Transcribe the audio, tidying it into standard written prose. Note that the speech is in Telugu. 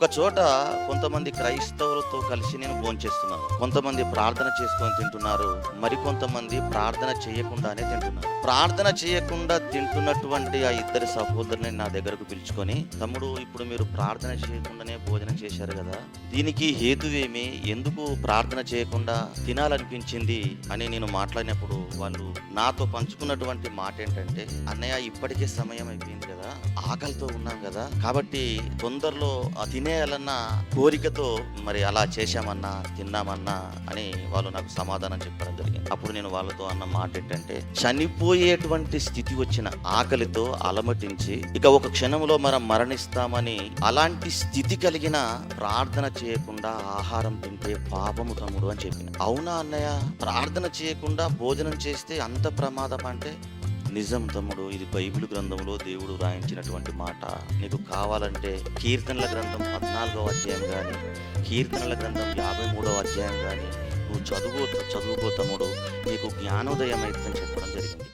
ఒక చోట కొంతమంది క్రైస్తవులతో కలిసి నేను భోంచేస్తున్నాను. కొంతమంది ప్రార్థన చేసుకొని తింటున్నారు. మరికొంతమంది ప్రార్థన చేయకుండానే తింటున్నారు. ప్రార్థన చేయకుండా తింటున్నటువంటి ఆ ఇద్దరు సహోదరుని నా దగ్గరకు పిలుచుకొని, తమ్ముడు, ఇప్పుడు మీరు ప్రార్థన చేయకుండానే భోజనం చేశారు కదా, దీనికి హేతువేమి, ఎందుకు ప్రార్థన చేయకుండా తినాలనిపించింది అని నేను మాట్లాడినప్పుడు వాళ్ళు నాతో పంచుకున్నటువంటి మాట ఏంటంటే, అన్నయ్య, ఇప్పటికే సమయం అయిపోయింది కదా, ఆకలితో ఉన్నాం కదా, కాబట్టి తొందరలో తినేయాలన్న కోరికతో మరి అలా చేశామన్నా తిన్నామన్నా అని వాళ్ళు నాకు సమాధానం చెప్పడం జరిగింది. అప్పుడు నేను వాళ్ళతో అన్న మాట ఏంటంటే, చనిపోయేటువంటి స్థితి వచ్చిన ఆకలితో అలమటించి ఇక ఒక క్షణంలో మనం మరణిస్తామని అలాంటి స్థితి కలిగిన ప్రార్థన చేయకుండా ఆహారం తింటే పాపము తమ్ముడు అని చెప్పింది. అవునా అన్నయ్య, ప్రార్థన చేయకుండా భోజనం చేస్తే అంత ప్రమాదం అంటే? నిజం తమ్ముడు, ఇది బైబిల్ గ్రంథంలో దేవుడు రాయించినటువంటి మాట. నీకు కావాలంటే కీర్తనల గ్రంథం 14వ అధ్యాయం కానీ, కీర్తనల గ్రంథం 53వ అధ్యాయం కానీ నువ్వు చదువుకో తమ్ముడు, నీకు జ్ఞానోదయం అవుతుందని చెప్పడం జరిగింది.